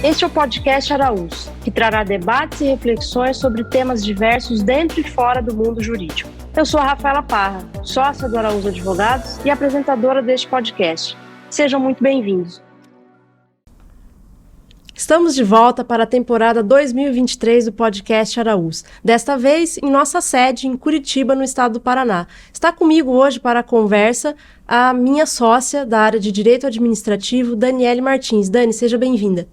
Este é o podcast Araúz, que trará debates e reflexões sobre temas diversos dentro e fora do mundo jurídico. Eu sou a Rafaela Parra, sócia do Araúz Advogados e apresentadora deste podcast. Sejam muito bem-vindos. Estamos de volta para a temporada 2023 do podcast Araúz. Desta vez, em nossa sede, em Curitiba, no estado do Paraná. Está comigo hoje para a conversa a minha sócia da área de Direito Administrativo, Daniele Martins. Dani, seja bem-vinda.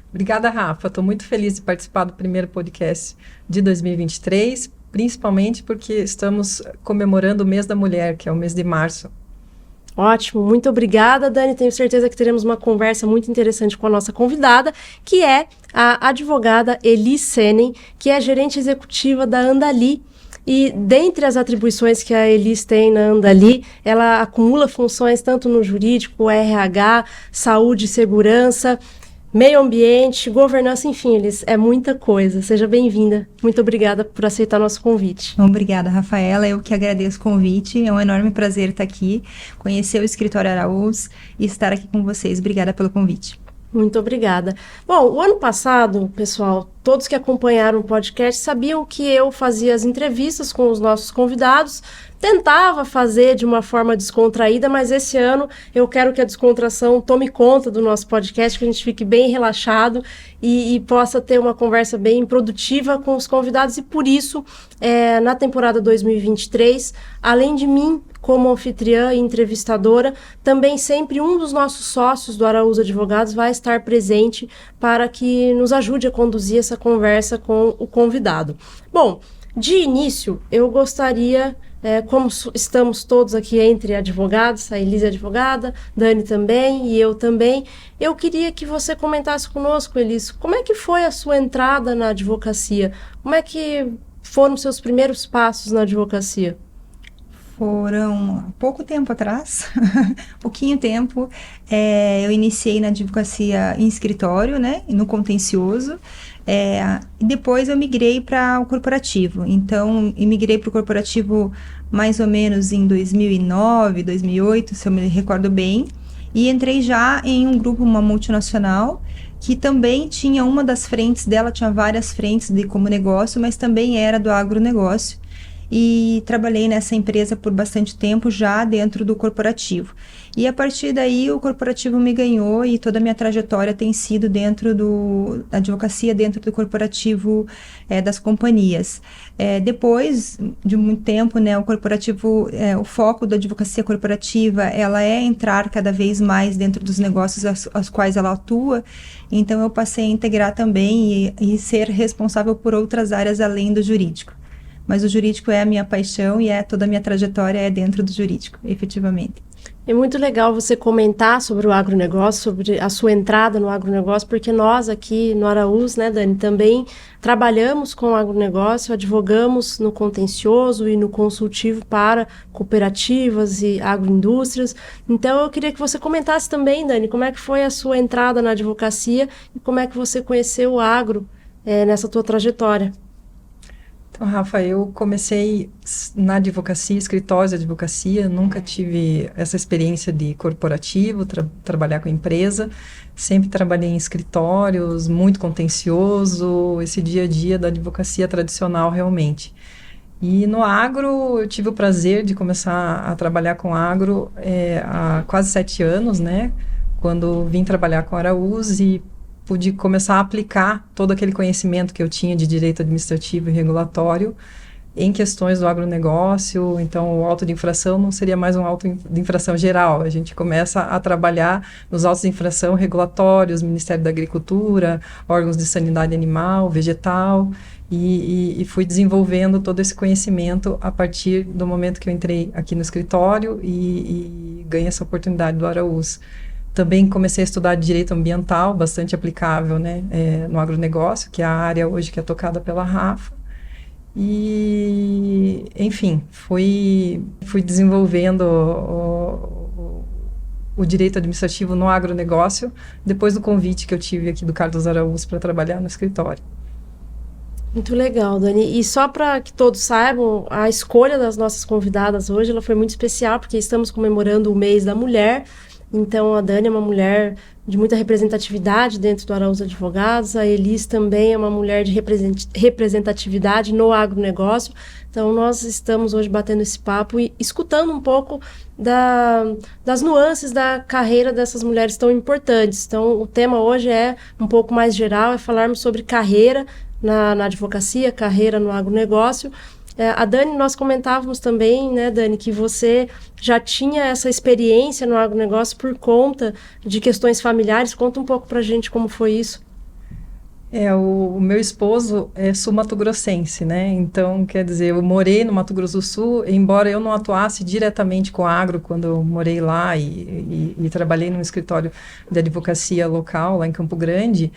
Obrigada, Rafa. Estou muito feliz de participar do primeiro podcast de 2023, principalmente porque estamos comemorando o mês da mulher, que é o mês de março. Ótimo, muito obrigada, Dani. Tenho certeza que teremos uma conversa muito interessante com a nossa convidada, que é a advogada Eli Senen, que é gerente executiva da Andali. E dentre as atribuições que a Elis tem na Andali, ela acumula funções tanto no jurídico, RH, saúde e segurança, meio ambiente, governança, enfim, Elis, é muita coisa. Seja bem-vinda. Muito obrigada por aceitar nosso convite. Obrigada, Rafaela. Eu que agradeço o convite. É um enorme prazer estar aqui, conhecer o Escritório Araúz e estar aqui com vocês. Obrigada pelo convite. Muito obrigada. Bom, o ano passado, pessoal, todos que acompanharam o podcast sabiam que eu fazia as entrevistas com os nossos convidados, tentava fazer de uma forma descontraída, mas esse ano eu quero que a descontração tome conta do nosso podcast, que a gente fique bem relaxado e possa ter uma conversa bem produtiva com os convidados. E por isso, na temporada 2023, além de mim, como anfitriã e entrevistadora, também sempre um dos nossos sócios do Araúz Advogados vai estar presente para que nos ajude a conduzir essa conversa com o convidado. Bom, de início, eu gostaria, como estamos todos aqui entre advogados, a Elise é advogada, Dani também e eu também, eu queria que você comentasse conosco, Elise, como é que foi a sua entrada na advocacia? Como é que foram os seus primeiros passos na advocacia? Foram pouco tempo atrás, pouquinho tempo, eu iniciei na advocacia em escritório, né, no contencioso, e depois eu migrei para o corporativo. Então, eu migrei para o corporativo mais ou menos em 2009, 2008, se eu me recordo bem, e entrei já em um grupo, uma multinacional, que também tinha uma das frentes dela, tinha várias frentes como negócio, mas também era do agronegócio. E trabalhei nessa empresa por bastante tempo já dentro do corporativo. E a partir daí o corporativo me ganhou e toda a minha trajetória tem sido dentro da advocacia, dentro do corporativo das companhias. Depois de muito tempo, né, o corporativo, o foco da advocacia corporativa, ela é entrar cada vez mais dentro dos negócios aos quais ela atua. Então eu passei a integrar também e ser responsável por outras áreas além do jurídico. Mas o jurídico é a minha paixão e toda a minha trajetória é dentro do jurídico, efetivamente. É muito legal você comentar sobre o agronegócio, sobre a sua entrada no agronegócio, porque nós aqui no Araúz, né, Dani, também trabalhamos com o agronegócio, advogamos no contencioso e no consultivo para cooperativas e agroindústrias. Então, eu queria que você comentasse também, Dani, como é que foi a sua entrada na advocacia e como é que você conheceu o agro nessa tua trajetória. Então, Rafa, eu comecei na advocacia, escritórios de advocacia, nunca tive essa experiência de corporativo, trabalhar com empresa, sempre trabalhei em escritórios, muito contencioso, esse dia a dia da advocacia tradicional realmente. E no agro, eu tive o prazer de começar a trabalhar com agro há quase 7 anos, né? Quando vim trabalhar com Araúz e pude começar a aplicar todo aquele conhecimento que eu tinha de direito administrativo e regulatório em questões do agronegócio. Então, o auto de infração não seria mais um auto de infração geral. A gente começa a trabalhar nos autos de infração regulatórios, Ministério da Agricultura, órgãos de sanidade animal, vegetal, e fui desenvolvendo todo esse conhecimento a partir do momento que eu entrei aqui no escritório e ganhei essa oportunidade do Araúz. Também comecei a estudar direito ambiental, bastante aplicável, né, no agronegócio, que é a área hoje que é tocada pela Rafa. E, enfim, fui desenvolvendo o direito administrativo no agronegócio, depois do convite que eu tive aqui do Carlos Araúz para trabalhar no escritório. Muito legal, Dani. E só para que todos saibam, a escolha das nossas convidadas hoje ela foi muito especial, porque estamos comemorando o mês da mulher. Então, a Dani é uma mulher de muita representatividade dentro do Araújo Advogados, a Elis também é uma mulher de representatividade no agronegócio. Então, nós estamos hoje batendo esse papo e escutando um pouco das nuances da carreira dessas mulheres tão importantes. Então, o tema hoje é um pouco mais geral, é falarmos sobre carreira na advocacia, carreira no agronegócio. A Dani, nós comentávamos também, né, Dani, que você já tinha essa experiência no agronegócio por conta de questões familiares. Conta um pouco pra gente como foi isso. O meu esposo é sul-mato-grossense, né? Então, quer dizer, eu morei no Mato Grosso do Sul, embora eu não atuasse diretamente com agro quando eu morei lá e trabalhei num escritório de advocacia local, lá em Campo Grande,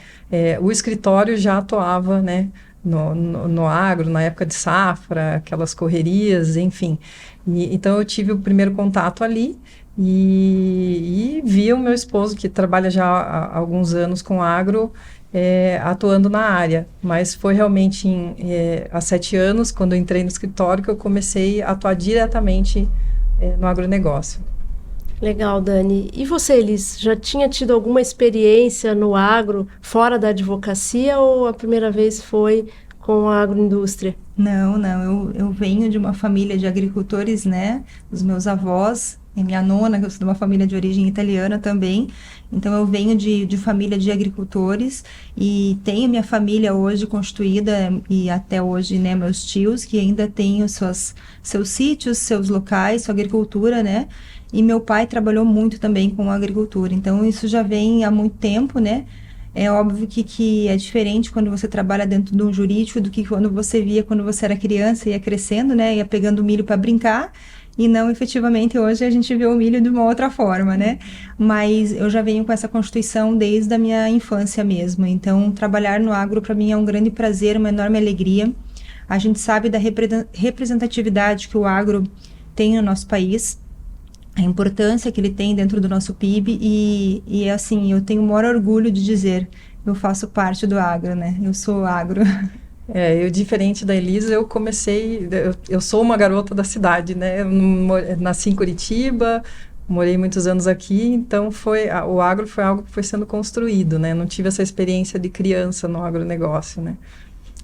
o escritório já atuava, né, no agro, na época de safra, aquelas correrias, enfim. Então, eu tive o primeiro contato ali e vi o meu esposo, que trabalha já há alguns anos com agro, atuando na área, mas foi realmente há 7 anos, quando eu entrei no escritório, que eu comecei a atuar diretamente no agronegócio. Legal, Dani. E você, Elis, já tinha tido alguma experiência no agro fora da advocacia ou a primeira vez foi com a agroindústria? Não, eu venho de uma família de agricultores, né? Os meus avós e minha nona, que eu sou de uma família de origem italiana também. Então, eu venho de família de agricultores e tenho minha família hoje constituída e até hoje, né, meus tios que ainda têm seus sítios, seus locais, sua agricultura, né? E meu pai trabalhou muito também com agricultura. Então, isso já vem há muito tempo, né? É óbvio que é diferente quando você trabalha dentro de um jurídico do que quando você via quando você era criança, ia crescendo, né? Ia pegando milho para brincar. E não, efetivamente, hoje a gente vê o milho de uma outra forma, né? Mas eu já venho com essa constituição desde a minha infância mesmo. Então, trabalhar no agro para mim é um grande prazer, uma enorme alegria. A gente sabe da representatividade que o agro tem no nosso país, a importância que ele tem dentro do nosso PIB e assim, eu tenho o maior orgulho de dizer, eu faço parte do agro, né? Eu sou agro. Eu, diferente da Elisa, eu sou uma garota da cidade, né? Eu nasci em Curitiba, morei muitos anos aqui, então o agro foi algo que foi sendo construído, né? Não tive essa experiência de criança no agronegócio, né?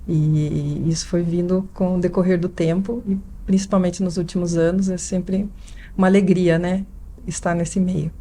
E isso foi vindo com o decorrer do tempo, e principalmente nos últimos anos, é sempre uma alegria, né? Estar nesse meio.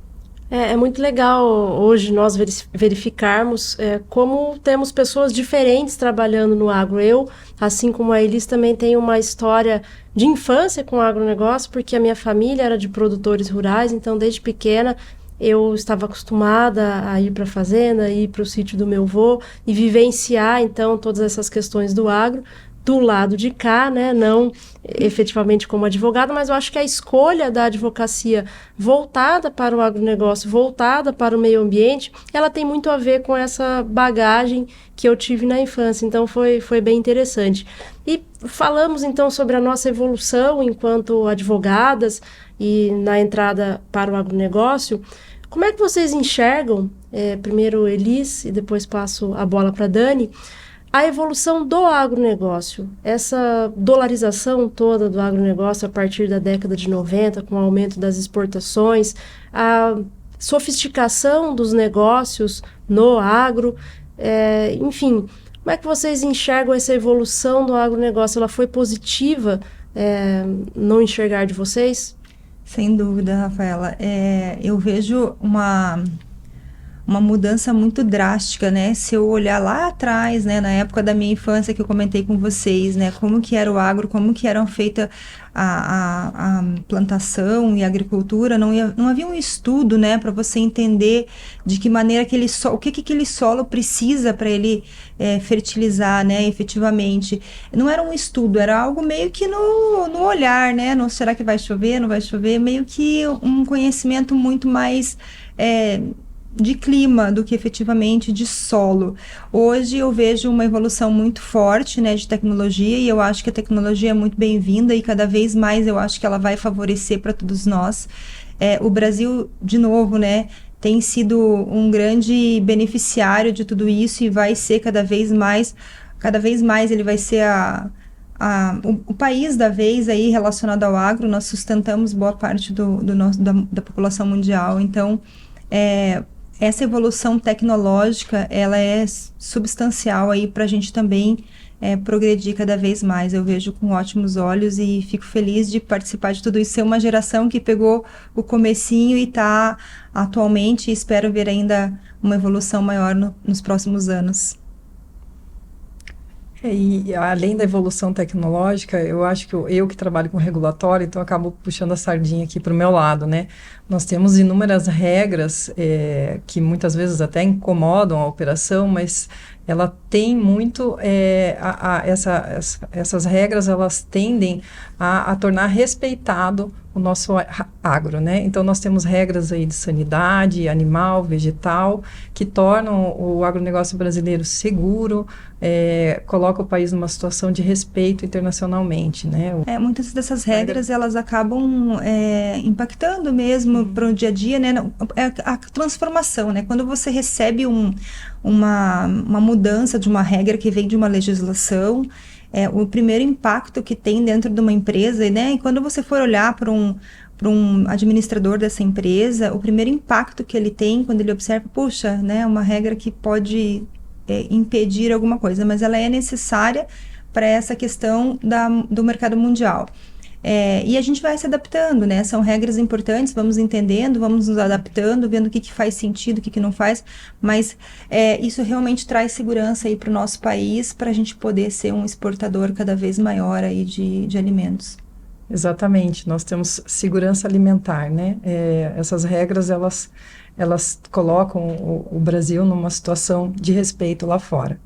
É muito legal hoje nós verificarmos como temos pessoas diferentes trabalhando no agro. Eu, assim como a Elis, também tenho uma história de infância com o agronegócio, porque a minha família era de produtores rurais, então desde pequena eu estava acostumada a ir para a fazenda, ir para o sítio do meu avô e vivenciar, então, todas essas questões do agro do lado de cá, né? Não efetivamente como advogada, mas eu acho que a escolha da advocacia voltada para o agronegócio, voltada para o meio ambiente, ela tem muito a ver com essa bagagem que eu tive na infância, então foi bem interessante. E falamos então sobre a nossa evolução enquanto advogadas e na entrada para o agronegócio. Como é que vocês enxergam, primeiro Elis e depois passo a bola para Dani, a evolução do agronegócio, essa dolarização toda do agronegócio a partir da década de 90, com o aumento das exportações, a sofisticação dos negócios no agro, enfim, como é que vocês enxergam essa evolução do agronegócio? Ela foi positiva no enxergar de vocês? Sem dúvida, Rafaela. Eu vejo uma mudança muito drástica, né? Se eu olhar lá atrás, né, na época da minha infância que eu comentei com vocês, né, como que era o agro, como que eram feita a plantação e a agricultura, não havia um estudo, né, para você entender de que maneira o que aquele solo precisa para ele fertilizar, né, efetivamente. Não era um estudo, era algo meio que no olhar, né? Não, será que vai chover, não vai chover? Meio que um conhecimento muito mais de clima do que efetivamente de solo. Hoje eu vejo uma evolução muito forte, né, de tecnologia, e eu acho que a tecnologia é muito bem-vinda e cada vez mais eu acho que ela vai favorecer para todos nós. O Brasil, de novo, né, tem sido um grande beneficiário de tudo isso e vai ser cada vez mais ele vai ser o país da vez aí relacionado ao agro, nós sustentamos boa parte da população mundial. Então, essa evolução tecnológica, ela é substancial aí para a gente também progredir cada vez mais. Eu vejo com ótimos olhos e fico feliz de participar de tudo isso, ser uma geração que pegou o comecinho e está atualmente, e espero ver ainda uma evolução maior nos próximos anos. E além da evolução tecnológica, eu acho que eu que trabalho com regulatório, então eu acabo puxando a sardinha aqui para o meu lado, né? Nós temos inúmeras regras que muitas vezes até incomodam a operação, mas ela tem muito, essas regras, elas tendem a tornar respeitado o nosso agro, né? Então, nós temos regras aí de sanidade animal, vegetal, que tornam o agronegócio brasileiro seguro, coloca o país numa situação de respeito internacionalmente, né? Muitas dessas regras, elas acabam impactando mesmo para o dia a dia, né? A transformação, né? Quando você recebe uma mudança de uma regra que vem de uma legislação, o primeiro impacto que tem dentro de uma empresa, né? E quando você for olhar para um administrador dessa empresa, o primeiro impacto que ele tem quando ele observa, puxa, né? Uma regra que pode impedir alguma coisa, mas ela é necessária para essa questão do mercado mundial. E a gente vai se adaptando, né? São regras importantes, vamos entendendo, vamos nos adaptando, vendo o que faz sentido, o que não faz, mas isso realmente traz segurança aí para o nosso país, para a gente poder ser um exportador cada vez maior aí de alimentos. Exatamente, nós temos segurança alimentar, né? Essas regras, elas colocam o Brasil numa situação de respeito lá fora.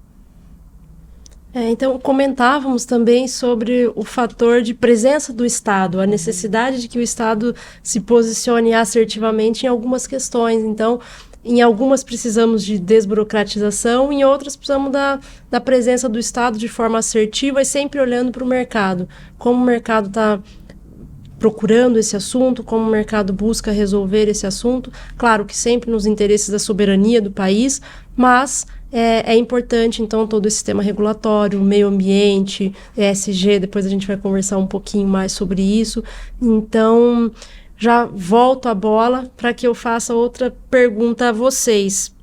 Então, comentávamos também sobre o fator de presença do Estado, a necessidade de que o Estado se posicione assertivamente em algumas questões. Então, em algumas precisamos de desburocratização, em outras precisamos da presença do Estado de forma assertiva e sempre olhando para o mercado. Como o mercado está procurando esse assunto, como o mercado busca resolver esse assunto. Claro que sempre nos interesses da soberania do país, mas é importante, então, todo esse sistema regulatório, meio ambiente, ESG, depois a gente vai conversar um pouquinho mais sobre isso. Então, já volto a bola para que eu faça outra pergunta a vocês.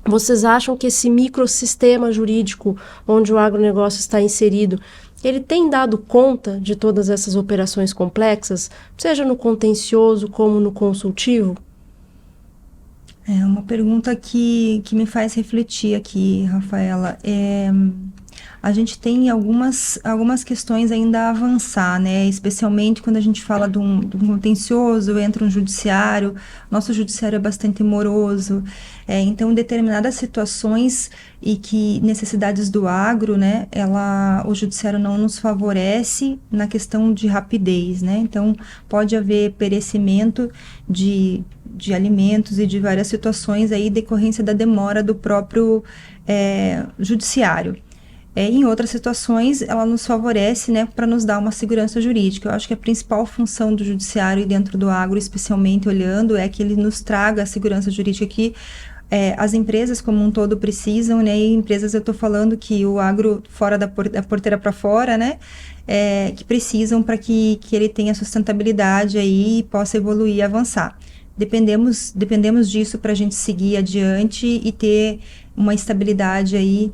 Vocês acham que esse microsistema jurídico onde o agronegócio está inserido, ele tem dado conta de todas essas operações complexas, seja no contencioso como no consultivo? É uma pergunta que me faz refletir aqui, Rafaela. A gente tem algumas questões ainda a avançar, né? Especialmente quando a gente fala de um contencioso, entra um judiciário. Nosso judiciário é bastante moroso. Então, em determinadas situações e que necessidades do agro, né? O judiciário não nos favorece na questão de rapidez, né? Então, pode haver perecimento de alimentos e de várias situações aí decorrência da demora do próprio judiciário. Em outras situações, ela nos favorece, né, para nos dar uma segurança jurídica. Eu acho que a principal função do judiciário e dentro do agro, especialmente olhando, é que ele nos traga a segurança jurídica que as empresas como um todo precisam, né, e empresas, eu estou falando que o agro fora da porteira para fora, né, que precisam para que ele tenha sustentabilidade aí e possa evoluir e avançar. Dependemos disso para a gente seguir adiante e ter uma estabilidade aí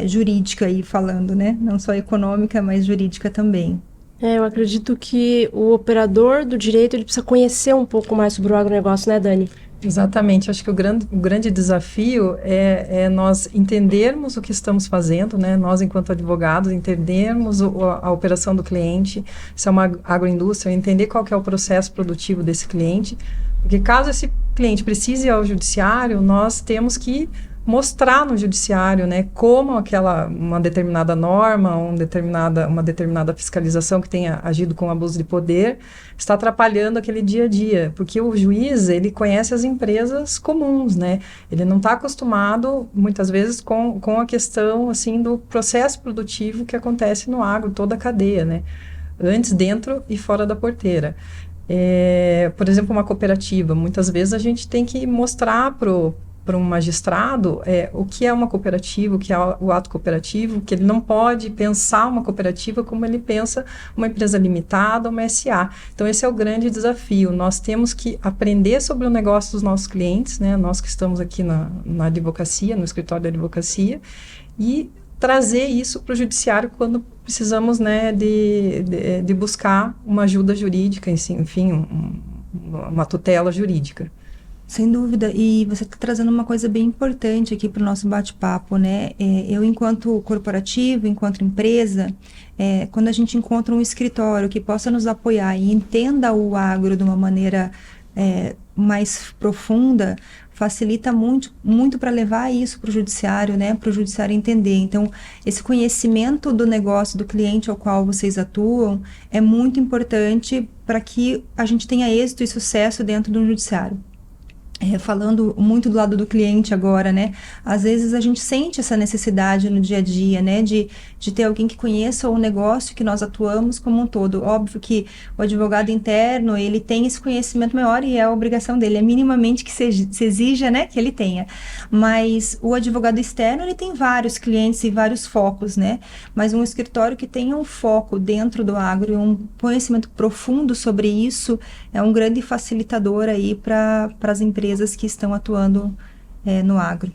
jurídica aí falando, né? Não só econômica, mas jurídica também. Eu acredito que o operador do direito ele precisa conhecer um pouco mais sobre o agronegócio, né, Dani? Exatamente, acho que o grande desafio é nós entendermos o que estamos fazendo, né? Nós, enquanto advogados, entendermos a operação do cliente, se é uma agroindústria, entender qual que é o processo produtivo desse cliente, porque caso esse cliente precise ir ao judiciário, nós temos que mostrar no judiciário, né, como uma determinada norma, uma determinada fiscalização que tenha agido com abuso de poder está atrapalhando aquele dia a dia, porque o juiz, ele conhece as empresas comuns, né, ele não está acostumado, muitas vezes, com a questão, assim, do processo produtivo que acontece no agro, toda a cadeia, né, antes, dentro e fora da porteira. Por exemplo, uma cooperativa, muitas vezes a gente tem que mostrar para um magistrado o que é uma cooperativa, o que é o ato cooperativo, que ele não pode pensar uma cooperativa como ele pensa uma empresa limitada, uma SA. Então, esse é o grande desafio. Nós temos que aprender sobre o negócio dos nossos clientes, né? Nós que estamos aqui na advocacia, no escritório da advocacia, e trazer isso para o judiciário quando precisamos, né, de buscar uma ajuda jurídica, enfim, uma tutela jurídica. Sem dúvida, e você está trazendo uma coisa bem importante aqui para o nosso bate-papo, né? Eu, enquanto corporativo, enquanto empresa, quando a gente encontra um escritório que possa nos apoiar e entenda o agro de uma maneira mais profunda, facilita muito, muito para levar isso para o judiciário, né? Para o judiciário entender. Então, esse conhecimento do negócio, do cliente ao qual vocês atuam, é muito importante para que a gente tenha êxito e sucesso dentro do judiciário. Falando muito do lado do cliente agora, né? Às vezes a gente sente essa necessidade no dia a dia, né? De ter alguém que conheça o negócio que nós atuamos como um todo. Óbvio que o advogado interno, ele tem esse conhecimento maior e é a obrigação dele, é minimamente que se exija, né? Que ele tenha. Mas o advogado externo, ele tem vários clientes e vários focos, né? Mas um escritório que tenha um foco dentro do agro e um conhecimento profundo sobre isso é um grande facilitador aí para as empresas que estão atuando no agro.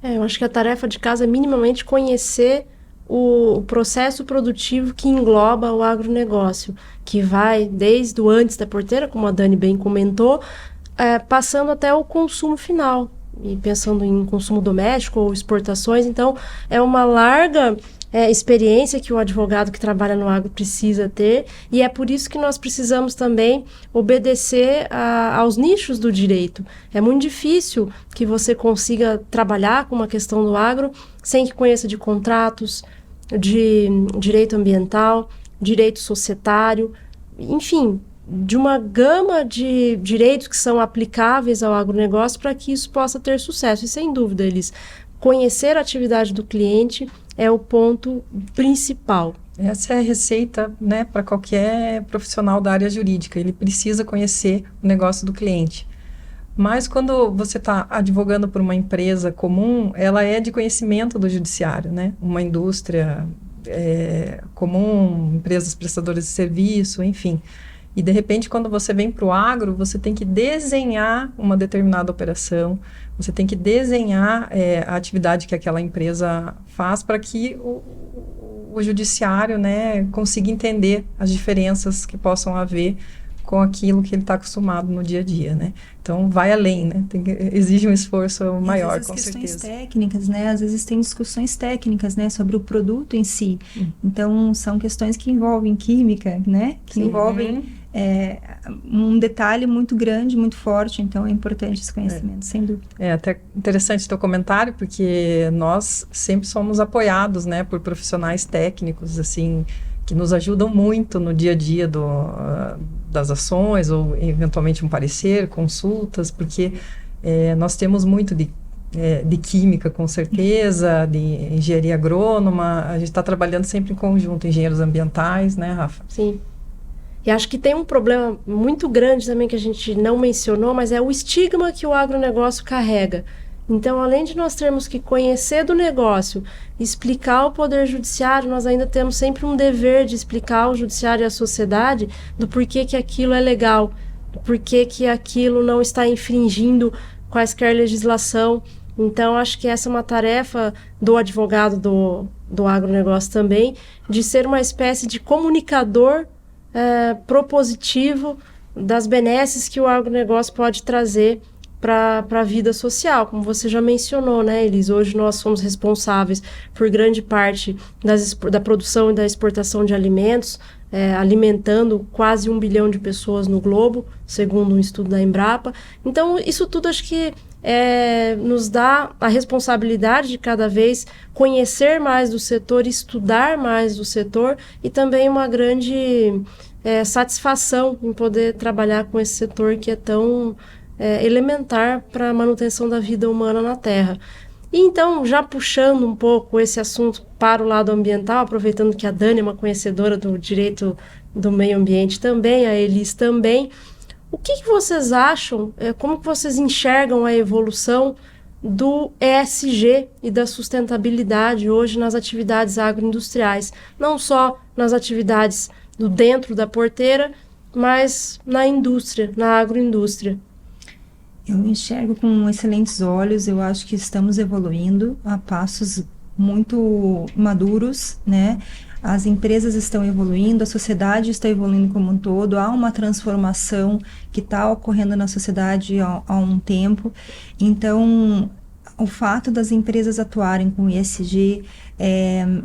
Eu acho que a tarefa de casa é minimamente conhecer o processo produtivo que engloba o agronegócio, que vai desde o antes da porteira, como a Dani bem comentou, passando até o consumo final, e pensando em consumo doméstico ou exportações. Então, é uma larga experiência que o advogado que trabalha no agro precisa ter, e é por isso que nós precisamos também obedecer aos nichos do direito. É muito difícil que você consiga trabalhar com uma questão do agro sem que conheça de contratos, de direito ambiental, direito societário, enfim, de uma gama de direitos que são aplicáveis ao agronegócio para que isso possa ter sucesso. E sem dúvida, Elis, conhecer a atividade do cliente é o ponto principal. Essa é a receita, né, para qualquer profissional da área jurídica. Ele precisa conhecer o negócio do cliente. Mas quando você está advogando por uma empresa comum, ela é de conhecimento do judiciário, né? Uma indústria comum, empresas prestadoras de serviço, enfim. E, de repente, quando você vem para o agro, você tem que desenhar uma determinada operação, você tem que desenhar a atividade que aquela empresa faz para que o judiciário, né, consiga entender as diferenças que possam haver com aquilo que ele está acostumado no dia a dia, né? Então, vai além, né? Exige um esforço maior, com certeza. Questões técnicas, né? Às vezes tem discussões técnicas, né? Sobre o produto em si. Então, são questões que envolvem química, né? Que envolvem um detalhe muito grande, muito forte. Então, é importante esse conhecimento, sem dúvida. É até interessante o teu comentário, porque nós sempre somos apoiados, né? Por profissionais técnicos, assim, que nos ajudam muito no dia a dia das ações, ou eventualmente um parecer, consultas, porque nós temos muito de química, com certeza, de engenharia agrônoma. A gente está trabalhando sempre em conjunto, engenheiros ambientais, né, Rafa? Sim. E acho que tem um problema muito grande também que a gente não mencionou, mas é o estigma que o agronegócio carrega. Então, além de nós termos que conhecer do negócio, explicar ao Poder Judiciário, nós ainda temos sempre um dever de explicar ao Judiciário e à sociedade do porquê que aquilo é legal, do porquê que aquilo não está infringindo quaisquer legislação. Então, acho que essa é uma tarefa do advogado do agronegócio também, de ser uma espécie de comunicador propositivo das benesses que o agronegócio pode trazer para a vida social, como você já mencionou, né, Elis? Hoje nós somos responsáveis por grande parte da produção e da exportação de alimentos, alimentando quase 1 bilhão de pessoas no globo, segundo um estudo da Embrapa. Então, isso tudo acho que nos dá a responsabilidade de cada vez conhecer mais do setor, estudar mais do setor, e também uma grande satisfação em poder trabalhar com esse setor que é tão elementar para a manutenção da vida humana na Terra. E então, já puxando um pouco esse assunto para o lado ambiental, aproveitando que a Dani é uma conhecedora do direito do meio ambiente também, a Elis também, o que vocês acham, como que vocês enxergam a evolução do ESG e da sustentabilidade hoje nas atividades agroindustriais, não só nas atividades do dentro da porteira, mas na indústria, na agroindústria. Eu enxergo com excelentes olhos, eu acho que estamos evoluindo a passos muito maduros, né? As empresas estão evoluindo, a sociedade está evoluindo como um todo, há uma transformação que está ocorrendo na sociedade há um tempo. Então, o fato das empresas atuarem com ESG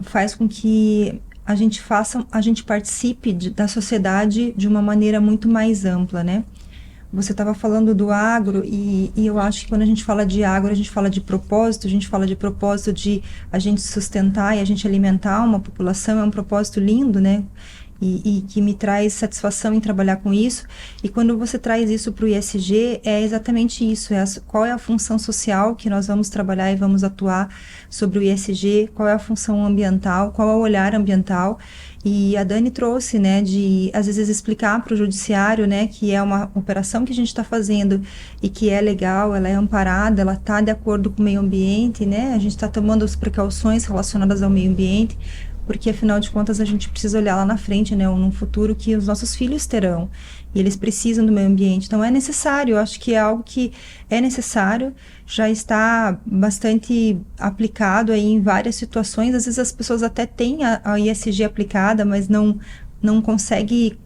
faz com que a gente participe da sociedade de uma maneira muito mais ampla, né? Você estava falando do agro e eu acho que quando a gente fala de agro, a gente fala de propósito, a gente fala de propósito de a gente sustentar e a gente alimentar uma população, é um propósito lindo, né? E que me traz satisfação em trabalhar com isso. E quando você traz isso para o ESG, é exatamente isso, qual é a função social que nós vamos trabalhar e vamos atuar sobre o ESG, qual é a função ambiental, qual é o olhar ambiental. E a Dani trouxe, né, de às vezes explicar para o judiciário, né, que é uma operação que a gente está fazendo e que é legal, ela é amparada, ela está de acordo com o meio ambiente, né, a gente está tomando as precauções relacionadas ao meio ambiente, porque afinal de contas a gente precisa olhar lá na frente, né, num futuro que os nossos filhos terão, e eles precisam do meio ambiente, então é necessário, eu acho que é algo que é necessário, já está bastante aplicado aí em várias situações, às vezes as pessoas até têm a ESG aplicada, mas não consegue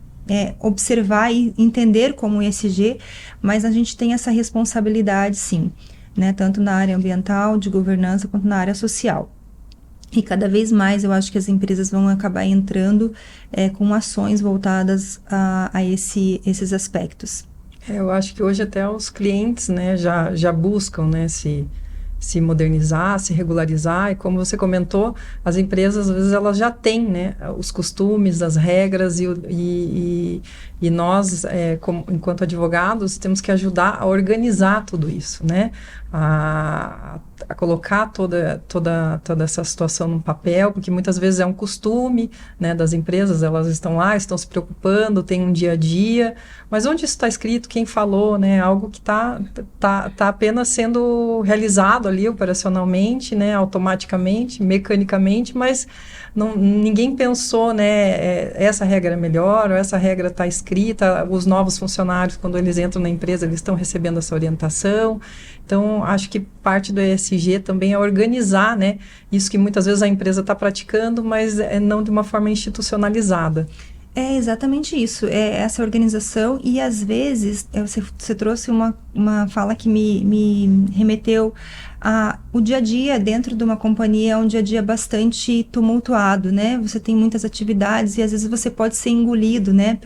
observar e entender como ESG, mas a gente tem essa responsabilidade sim, né, tanto na área ambiental, de governança, quanto na área social. E cada vez mais eu acho que as empresas vão acabar entrando com ações voltadas a esses aspectos. Eu acho que hoje até os clientes, né, já buscam, né, se modernizar, se regularizar, e como você comentou, as empresas às vezes elas já têm, né, os costumes, as regras, e nós, enquanto advogados, temos que ajudar a organizar tudo isso, né, a colocar toda essa situação num papel, porque muitas vezes é um costume, né, das empresas, elas estão lá, estão se preocupando, tem um dia a dia, mas onde isso está escrito, quem falou, né, algo que está apenas sendo realizado ali operacionalmente, né, automaticamente, mecanicamente, mas ninguém pensou, né, essa regra é melhor, ou essa regra está escrita, os novos funcionários, quando eles entram na empresa, eles estão recebendo essa orientação. Então, acho que parte do ESG também é organizar, né, isso que muitas vezes a empresa está praticando, mas não de uma forma institucionalizada. É exatamente isso, é essa organização, e às vezes você trouxe uma fala que me remeteu o dia a dia dentro de uma companhia é um dia a dia bastante tumultuado, né? Você tem muitas atividades e às vezes você pode ser engolido, né,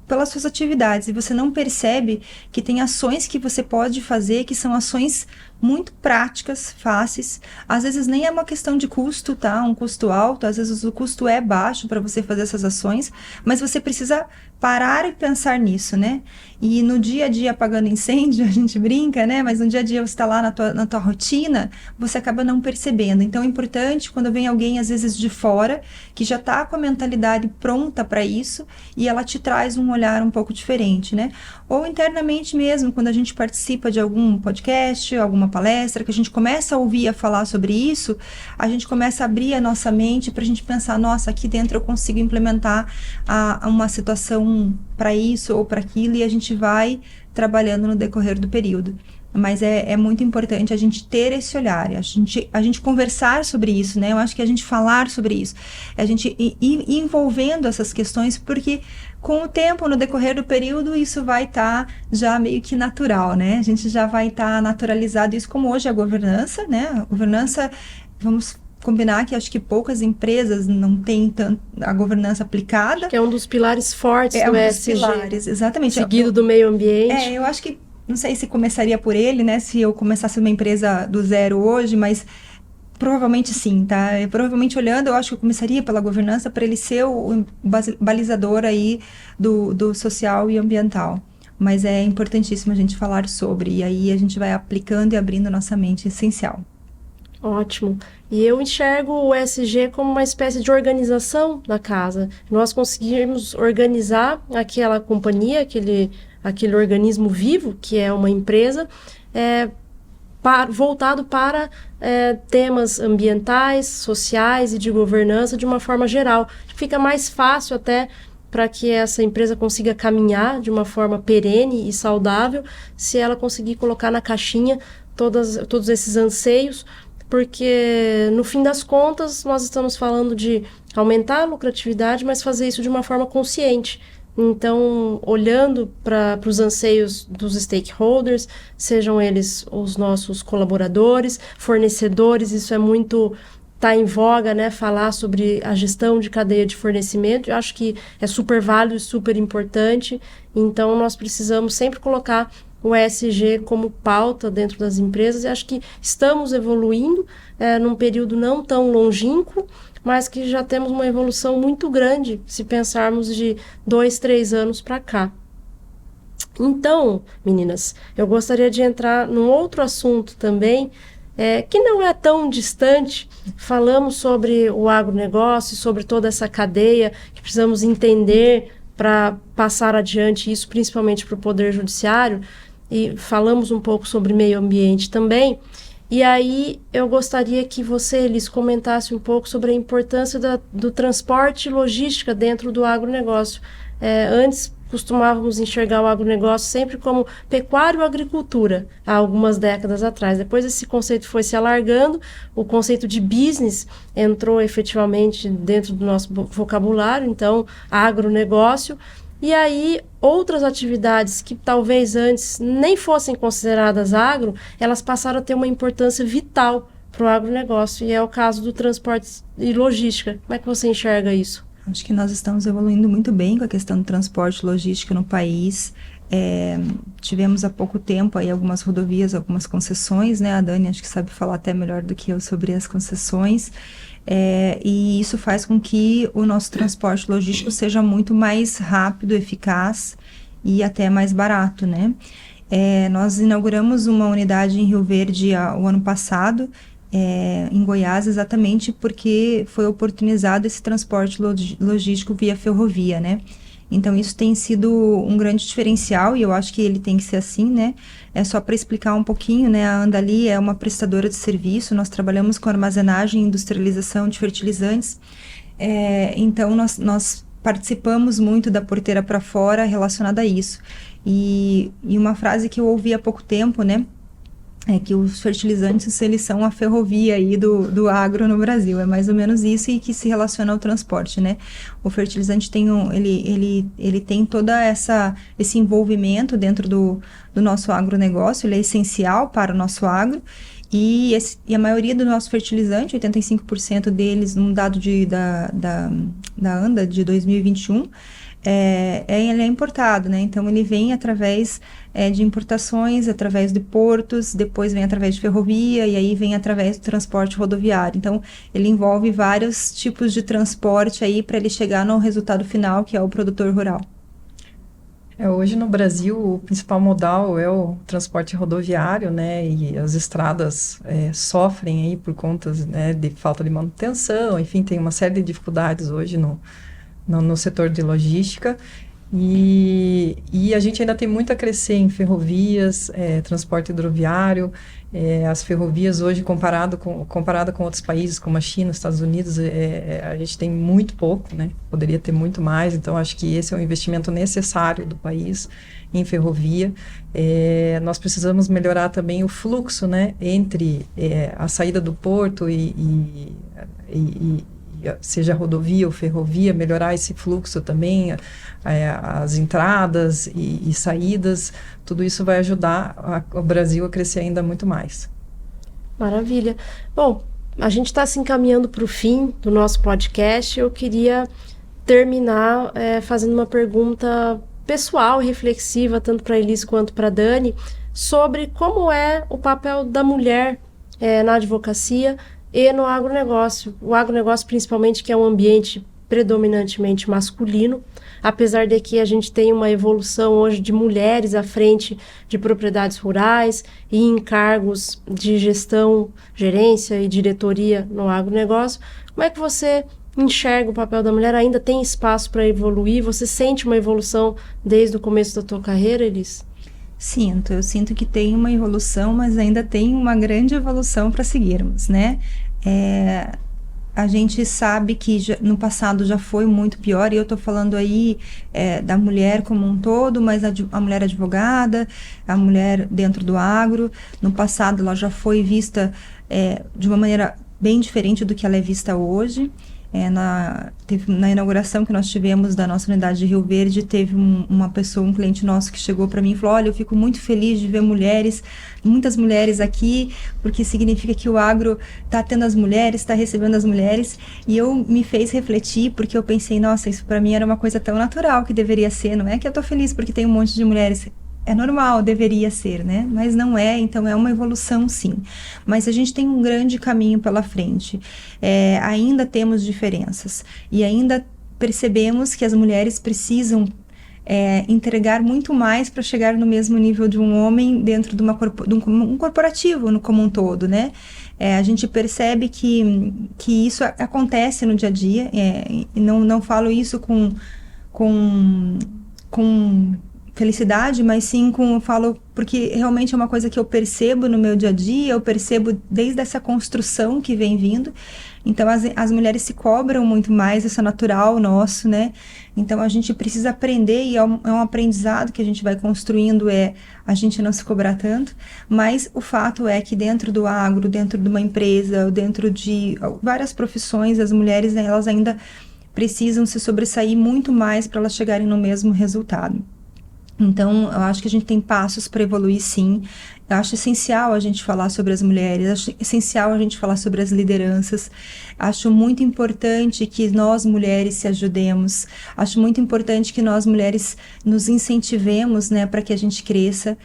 pelas suas atividades, e você não percebe que tem ações que você pode fazer que são ações muito práticas, fáceis, às vezes nem é uma questão de custo, tá? Um custo alto, às vezes o custo é baixo para você fazer essas ações, mas você precisa parar e pensar nisso, né? E no dia a dia apagando incêndio, a gente brinca, né? Mas no dia a dia você está lá na tua rotina, você acaba não percebendo. Então é importante quando vem alguém, às vezes de fora, que já está com a mentalidade pronta para isso, e ela te traz um olhar um pouco diferente, né? Ou internamente mesmo, quando a gente participa de algum podcast, alguma palestra, que a gente começa a ouvir a falar sobre isso, a gente começa a abrir a nossa mente para a gente pensar, nossa, aqui dentro eu consigo implementar uma situação para isso ou para aquilo, e a gente vai trabalhando no decorrer do período. Mas é muito importante a gente ter esse olhar, a gente conversar sobre isso, né? Eu acho que a gente falar sobre isso, a gente ir envolvendo essas questões, porque com o tempo, no decorrer do período, isso vai estar já meio que natural, né? A gente já vai estar naturalizado isso, como hoje a governança, né? A governança, vamos combinar que acho que poucas empresas não têm tanto a governança aplicada. Que é um dos pilares fortes do ESG. Pilares, exatamente. Seguido do meio ambiente. Eu acho que, não sei se começaria por ele, né? Se eu começasse uma empresa do zero hoje, mas provavelmente sim, tá? Provavelmente olhando, eu acho que eu começaria pela governança para ele ser o balizador aí do social e ambiental. Mas é importantíssimo a gente falar sobre, e aí a gente vai aplicando e abrindo nossa mente, essencial. Ótimo. E eu enxergo o ESG como uma espécie de organização da casa. Nós conseguimos organizar aquela companhia, aquele organismo vivo, que é uma empresa, voltado para temas ambientais, sociais e de governança de uma forma geral. Fica mais fácil até para que essa empresa consiga caminhar de uma forma perene e saudável, se ela conseguir colocar na caixinha todos esses anseios, porque no fim das contas nós estamos falando de aumentar a lucratividade, mas fazer isso de uma forma consciente. Então, olhando para os anseios dos stakeholders, sejam eles os nossos colaboradores, fornecedores, isso é muito... Está em voga, né, falar sobre a gestão de cadeia de fornecimento. Eu acho que é super válido e super importante. Então, nós precisamos sempre colocar o ESG como pauta dentro das empresas. E acho que estamos evoluindo num período não tão longínquo, mas que já temos uma evolução muito grande, se pensarmos de 2, 3 anos para cá. Então, meninas, eu gostaria de entrar num outro assunto também, que não é tão distante. Falamos sobre o agronegócio, sobre toda essa cadeia que precisamos entender para passar adiante isso, principalmente para o Poder Judiciário, e falamos um pouco sobre meio ambiente também. E aí eu gostaria que você, Elis, comentasse um pouco sobre a importância do transporte e logística dentro do agronegócio. Antes costumávamos enxergar o agronegócio sempre como pecuária ou agricultura, há algumas décadas atrás. Depois esse conceito foi se alargando, o conceito de business entrou efetivamente dentro do nosso vocabulário, então agronegócio. E aí, outras atividades que talvez antes nem fossem consideradas agro, elas passaram a ter uma importância vital para o agronegócio, e é o caso do transporte e logística. Como é que você enxerga isso? Acho que nós estamos evoluindo muito bem com a questão do transporte e logística no país. Tivemos há pouco tempo aí algumas rodovias, algumas concessões, né? A Dani acho que sabe falar até melhor do que eu sobre as concessões. E isso faz com que o nosso transporte logístico seja muito mais rápido, eficaz e até mais barato, né? Nós inauguramos uma unidade em Rio Verde o ano passado, em Goiás, exatamente porque foi oportunizado esse transporte logístico via ferrovia, né? Então, isso tem sido um grande diferencial e eu acho que ele tem que ser assim, né? Só para explicar um pouquinho, né? A Andali é uma prestadora de serviço, nós trabalhamos com armazenagem e industrialização de fertilizantes. Então, nós participamos muito da porteira para fora relacionada a isso. E uma frase que eu ouvi há pouco tempo, né? Que os fertilizantes, eles são a ferrovia aí do agro no Brasil, é mais ou menos isso, e que se relaciona ao transporte, né? O fertilizante tem ele tem todo esse envolvimento dentro do nosso agronegócio, ele é essencial para o nosso agro, e a maioria do nosso fertilizante, 85% deles, num dado da ANDA de 2021, ele é importado, né? Então ele vem através de importações, através de portos, depois vem através de ferrovia e aí vem através do transporte rodoviário. Então ele envolve vários tipos de transporte aí para ele chegar no resultado final, que é o produtor rural. Hoje no Brasil o principal modal é o transporte rodoviário, né? E as estradas sofrem aí por conta, né, de falta de manutenção, enfim, tem uma série de dificuldades hoje no setor de logística, e a gente ainda tem muito a crescer em ferrovias, transporte hidroviário. As ferrovias hoje, comparada com outros países como a China, Estados Unidos, a gente tem muito pouco, né? Poderia ter muito mais, então acho que esse é um investimento necessário do país em ferrovia. Nós precisamos melhorar também o fluxo, né, entre a saída do porto e seja rodovia ou ferrovia, melhorar esse fluxo também, as entradas e saídas, tudo isso vai ajudar o Brasil a crescer ainda muito mais. Maravilha. Bom, a gente está se encaminhando para o fim do nosso podcast. Eu queria terminar fazendo uma pergunta pessoal, reflexiva, tanto para a Elis quanto para a Dani, sobre como é o papel da mulher na advocacia e no agronegócio. O agronegócio, principalmente, que é um ambiente predominantemente masculino, apesar de que a gente tem uma evolução hoje de mulheres à frente de propriedades rurais e em cargos de gestão, gerência e diretoria no agronegócio. Como é que você enxerga o papel da mulher? Ainda tem espaço para evoluir? Você sente uma evolução desde o começo da tua carreira, Elis? Eu sinto que tem uma evolução, mas ainda tem uma grande evolução para seguirmos, né? A gente sabe que no passado já foi muito pior, e eu estou falando aí da mulher como um todo, mas a mulher advogada, a mulher dentro do agro, no passado ela já foi vista de uma maneira bem diferente do que ela é vista hoje. Na inauguração que nós tivemos da nossa unidade de Rio Verde, teve uma pessoa, um cliente nosso que chegou para mim e falou: olha, eu fico muito feliz de ver muitas mulheres aqui, porque significa que o agro está tendo as mulheres, está recebendo as mulheres. E me fez refletir, porque eu pensei, nossa, isso para mim era uma coisa tão natural que deveria ser, não é que eu estou feliz porque tem um monte de mulheres. É normal, deveria ser, né? Mas não é, então é uma evolução, sim. Mas a gente tem um grande caminho pela frente. Ainda temos diferenças. E ainda percebemos que as mulheres precisam entregar muito mais para chegar no mesmo nível de um homem dentro de um corporativo como um todo, né? A gente percebe que isso acontece no dia a dia. E não falo isso com felicidade, mas sim eu falo porque realmente é uma coisa que eu percebo no meu dia a dia, eu percebo desde essa construção que vem vindo. Então as mulheres se cobram muito mais, isso é natural nosso, né? Então a gente precisa aprender, e é um aprendizado que a gente vai construindo, a gente não se cobrar tanto, mas o fato é que dentro do agro, dentro de uma empresa, dentro de várias profissões, as mulheres, elas ainda precisam se sobressair muito mais para elas chegarem no mesmo resultado. Então, eu acho que a gente tem passos para evoluir, sim. Eu acho essencial a gente falar sobre as mulheres, acho essencial a gente falar sobre as lideranças. Acho muito importante que nós, mulheres, se ajudemos. Acho muito importante que nós, mulheres, nos incentivemos, né, para que a gente cresça.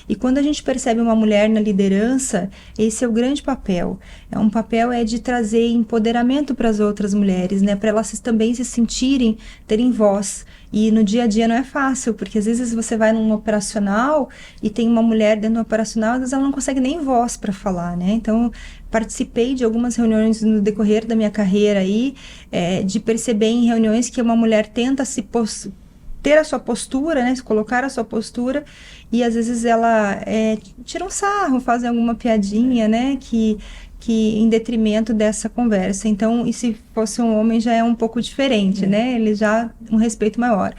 E quando a gente percebe uma mulher na liderança, esse é o grande papel. Um papel de trazer empoderamento para as outras mulheres, né, para elas também se sentirem, terem voz. E no dia a dia não é fácil, porque às vezes você vai num operacional e tem uma mulher dentro do operacional, às vezes ela não consegue nem voz para falar, né? Então, participei de algumas reuniões no decorrer da minha carreira aí, de perceber em reuniões que uma mulher tenta ter a sua postura, né? Colocar a sua postura, e às vezes ela tira um sarro, faz alguma piadinha, né? Que em detrimento dessa conversa. Então, e se fosse um homem já é um pouco diferente, né? Ele já um respeito maior.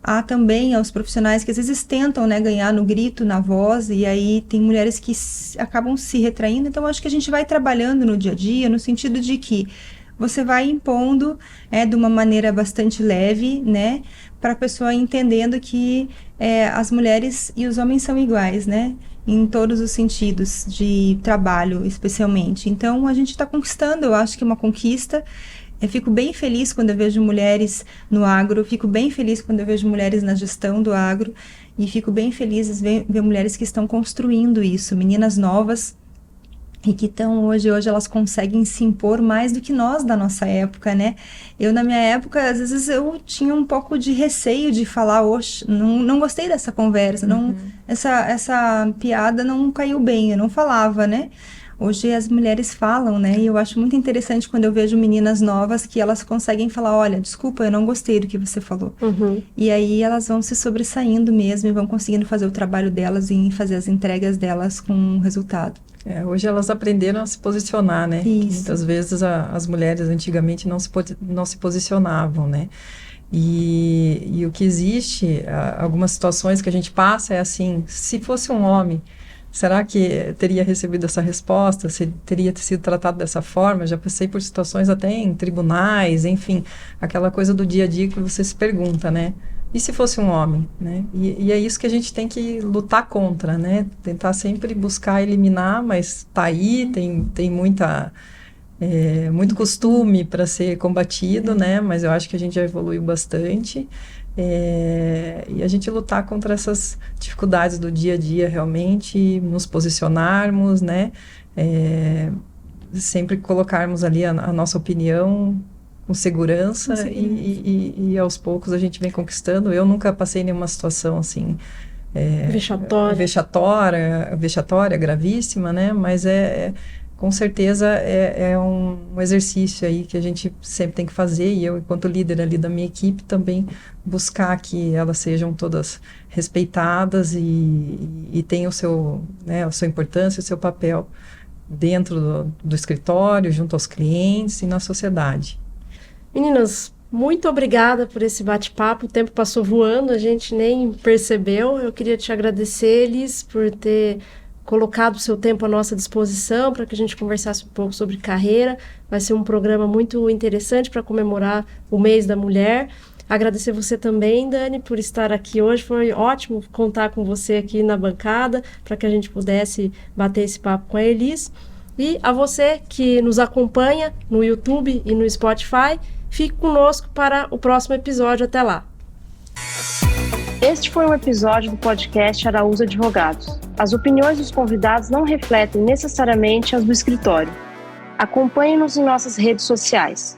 Há também os profissionais que às vezes tentam, né, ganhar no grito, na voz, e aí tem mulheres que acabam se retraindo. Então, acho que a gente vai trabalhando no dia a dia, no sentido de que você vai impondo de uma maneira bastante leve, né, para a pessoa entendendo que as mulheres e os homens são iguais, né, em todos os sentidos de trabalho, especialmente. Então, a gente está conquistando, eu acho que é uma conquista. Eu fico bem feliz quando eu vejo mulheres no agro, fico bem feliz quando eu vejo mulheres na gestão do agro, e fico bem feliz de ver mulheres que estão construindo isso, meninas novas, e que estão hoje elas conseguem se impor mais do que nós da nossa época, né? Eu, na minha época, às vezes eu tinha um pouco de receio de falar, oxe, não gostei dessa conversa, essa piada não caiu bem, eu não falava, né? Hoje as mulheres falam, né? E eu acho muito interessante quando eu vejo meninas novas que elas conseguem falar, olha, desculpa, eu não gostei do que você falou. E aí elas vão se sobressaindo mesmo e vão conseguindo fazer o trabalho delas e fazer as entregas delas com resultado. Hoje elas aprenderam a se posicionar, né? Isso. Muitas vezes as mulheres antigamente não se posicionavam, né? E o que existe, algumas situações que a gente passa é assim, se fosse um homem, será que teria recebido essa resposta? Se teria sido tratado dessa forma? Já passei por situações até em tribunais, enfim, aquela coisa do dia a dia que você se pergunta, né? E se fosse um homem, né? E é isso que a gente tem que lutar contra, né? Tentar sempre buscar eliminar, mas tá aí, tem muito costume para ser combatido, né? Mas eu acho que a gente já evoluiu bastante. E a gente lutar contra essas dificuldades do dia a dia, realmente, nos posicionarmos, né? Sempre colocarmos ali a nossa opinião com segurança, e aos poucos a gente vem conquistando. Eu nunca passei nenhuma situação assim vexatória, gravíssima, né? Mas com certeza é um exercício aí que a gente sempre tem que fazer, e eu, enquanto líder ali da minha equipe, também buscar que elas sejam todas respeitadas e tenham a sua importância, o seu papel dentro do escritório, junto aos clientes e na sociedade. Meninas, muito obrigada por esse bate-papo. O tempo passou voando, a gente nem percebeu. Eu queria te agradecer, Elis, por ter colocado o seu tempo à nossa disposição para que a gente conversasse um pouco sobre carreira. Vai ser um programa muito interessante para comemorar o mês da mulher. Agradecer você também, Dani, por estar aqui hoje. Foi ótimo contar com você aqui na bancada para que a gente pudesse bater esse papo com a Elis. E a você que nos acompanha no YouTube e no Spotify, fique conosco para o próximo episódio. Até lá! Este foi um episódio do podcast Araújo Advogados. As opiniões dos convidados não refletem necessariamente as do escritório. Acompanhe-nos em nossas redes sociais.